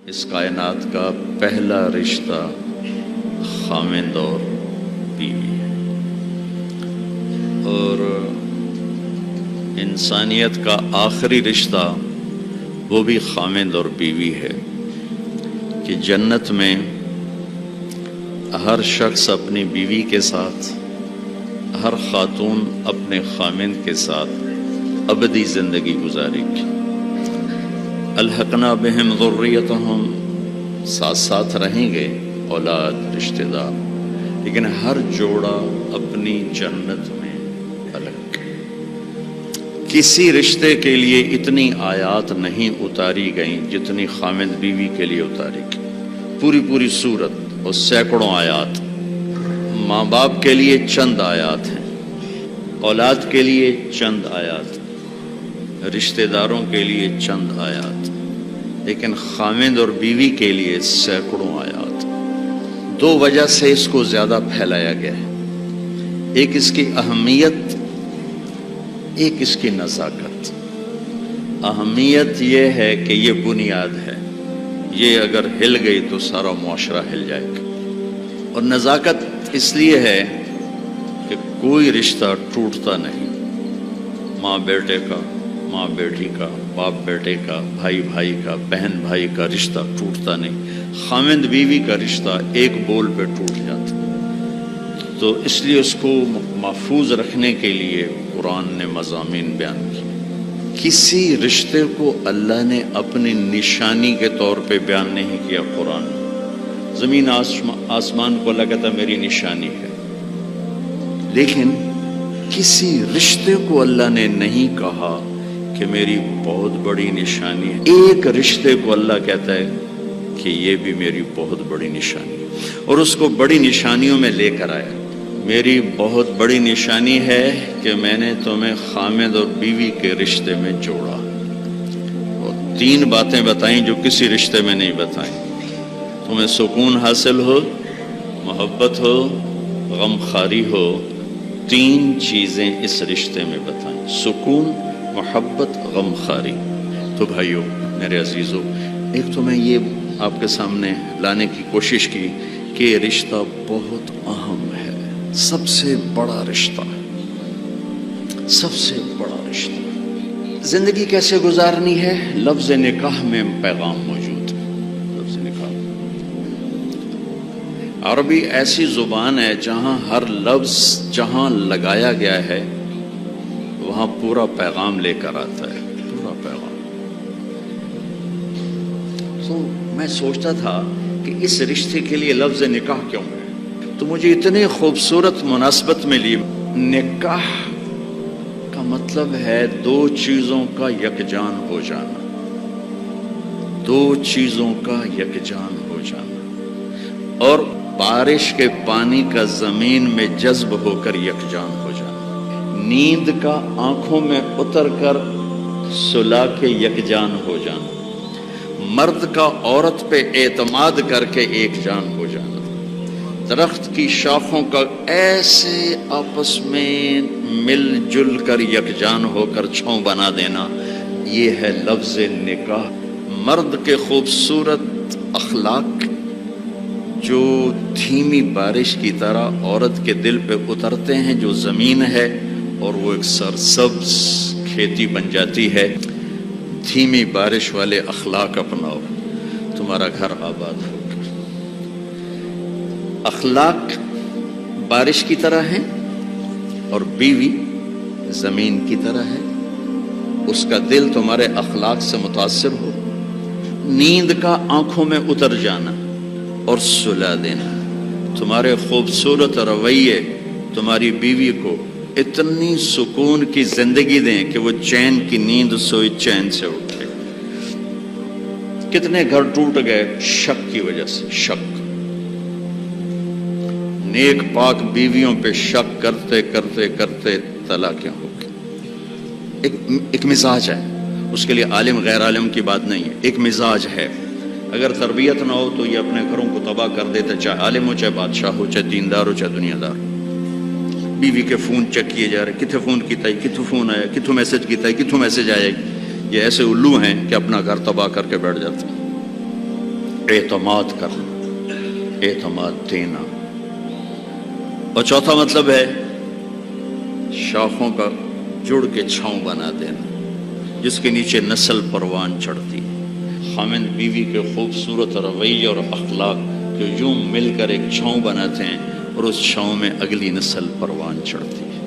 اس کائنات کا پہلا رشتہ خاوند اور بیوی ہے، اور انسانیت کا آخری رشتہ وہ بھی خاوند اور بیوی ہے کہ جنت میں ہر شخص اپنی بیوی کے ساتھ، ہر خاتون اپنے خاوند کے ساتھ ابدی زندگی گزارے گی۔ الحقنا بہم ذریتہم، ساتھ ساتھ رہیں گے اولاد رشتہ دار، لیکن ہر جوڑا اپنی جنت میں الگ۔ کسی رشتے کے لیے اتنی آیات نہیں اتاری گئیں جتنی خاوند بیوی کے لیے اتاری گئی، پوری سورت اور سینکڑوں آیات۔ ماں باپ کے لیے چند آیات ہیں، اولاد کے لیے چند آیات، رشتہ داروں کے لیے چند آیات، لیکن خاوند اور بیوی کے لیے سینکڑوں آیات۔ دو وجہ سے اس کو زیادہ پھیلایا گیا ہے، ایک اس کی اہمیت، ایک اس کی نزاکت۔ اہمیت یہ ہے کہ یہ بنیاد ہے، یہ اگر ہل گئی تو سارا معاشرہ ہل جائے گا، اور نزاکت اس لیے ہے کہ کوئی رشتہ ٹوٹتا نہیں، ماں بیٹے کا، ماں بیٹی کا، باپ بیٹے کا، بھائی بھائی کا، بہن بھائی کا رشتہ ٹوٹتا نہیں، خاوند بیوی کا رشتہ ایک بول پہ ٹوٹ جاتا۔ تو اس لیے اس کو محفوظ رکھنے کے لیے قرآن نے مضامین بیان کیے۔ کسی رشتے کو اللہ نے اپنی نشانی کے طور پہ بیان نہیں کیا قرآن میں۔ زمین آسمان کو اللہ کہتا میری نشانی ہے، لیکن کسی رشتے کو اللہ نے نہیں کہا کہ میری بہت بڑی نشانی ہے۔ ایک رشتے کو اللہ کہتا ہے کہ یہ بھی میری بہت بڑی نشانی ہے، اور اس کو بڑی نشانیوں میں لے کر آیا۔ میری بہت بڑی نشانی ہے کہ میں نے تمہیں خاوند اور بیوی کے رشتے میں جوڑا، اور تین باتیں بتائیں جو کسی رشتے میں نہیں بتائیں۔ تمہیں سکون حاصل ہو، محبت ہو، غمخواری ہو، تین چیزیں اس رشتے میں بتائیں، سکون، محبت، غمخواری۔ تو بھائیو میرے عزیزو، ایک تو میں یہ آپ کے سامنے لانے کی کوشش کی کہ یہ رشتہ بہت اہم ہے، سب سے بڑا رشتہ، سب سے بڑا رشتہ۔ زندگی کیسے گزارنی ہے؟ لفظ نکاح میں پیغام موجود ہے۔ لفظ نکاح عربی ایسی زبان ہے جہاں ہر لفظ جہاں لگایا گیا ہے وہاں پورا پیغام لے کر آتا ہے، پورا پیغام۔ تو میں سوچتا تھا کہ اس رشتے کے لیے لفظ نکاح کیوں ہے، تو مجھے اتنی خوبصورت مناسبت ملی۔ نکاح کا مطلب ہے دو چیزوں کا یکجان ہو جانا، دو چیزوں کا یکجان ہو جانا، اور بارش کے پانی کا زمین میں جذب ہو کر یکجان ہو جانا، نیند کا آنکھوں میں اتر کر سلا کے یکجان ہو جانا، مرد کا عورت پہ اعتماد کر کے ایک جان ہو جانا، درخت کی شاخوں کا ایسے آپس میں مل جل کر یکجان ہو کر چھاؤں بنا دینا، یہ ہے لفظ نکاح۔ مرد کے خوبصورت اخلاق جو دھیمی بارش کی طرح عورت کے دل پہ اترتے ہیں، جو زمین ہے اور وہ ایک سرسبز کھیتی بن جاتی ہے۔ دھیمی بارش والے اخلاق اپناؤ، تمہارا گھر آباد ہوگا۔ اخلاق بارش کی طرح ہیں اور بیوی زمین کی طرح ہے، اس کا دل تمہارے اخلاق سے متاثر ہو، نیند کا آنکھوں میں اتر جانا اور سلا دینا۔ تمہارے خوبصورت رویے تمہاری بیوی کو اتنی سکون کی زندگی دیں کہ وہ چین کی نیند سوئی چین سے اٹھے۔ کتنے گھر ٹوٹ گئے شک کی وجہ سے، شک۔ نیک پاک بیویوں پہ شک کرتے کرتے کرتے طلاقیں ہو گئی۔ ایک مزاج ہے، اس کے لیے عالم غیر عالم کی بات نہیں ہے، ایک مزاج ہے۔ اگر تربیت نہ ہو تو یہ اپنے گھروں کو تباہ کر دیتے، چاہے عالم ہو، چاہے بادشاہ ہو، چاہے دیندار ہو، چاہے دنیا دار ہو۔ بیوی کے فون چیک کیے جا رہے، کتنے فون کیتا ہے، کتوں فون آیا، کتوں میسج کیتا ہے، کتوں میسج آیا۔ یہ ایسے الو ہیں کہ اپنا گھر تباہ کر کے بیٹھ جاتے ہیں۔ اعتماد کرنا، اعتماد دینا۔ اور چوتھا مطلب ہے شاخوں کا جڑ کے چھاؤں بنا دینا، جس کے نیچے نسل پروان چڑھتی۔ خاوند بیوی کے خوبصورت رویے اور اخلاق جو یوں مل کر ایک چھاؤں بناتے ہیں اور اس چھاؤں میں اگلی نسل پروان چڑھتی ہے۔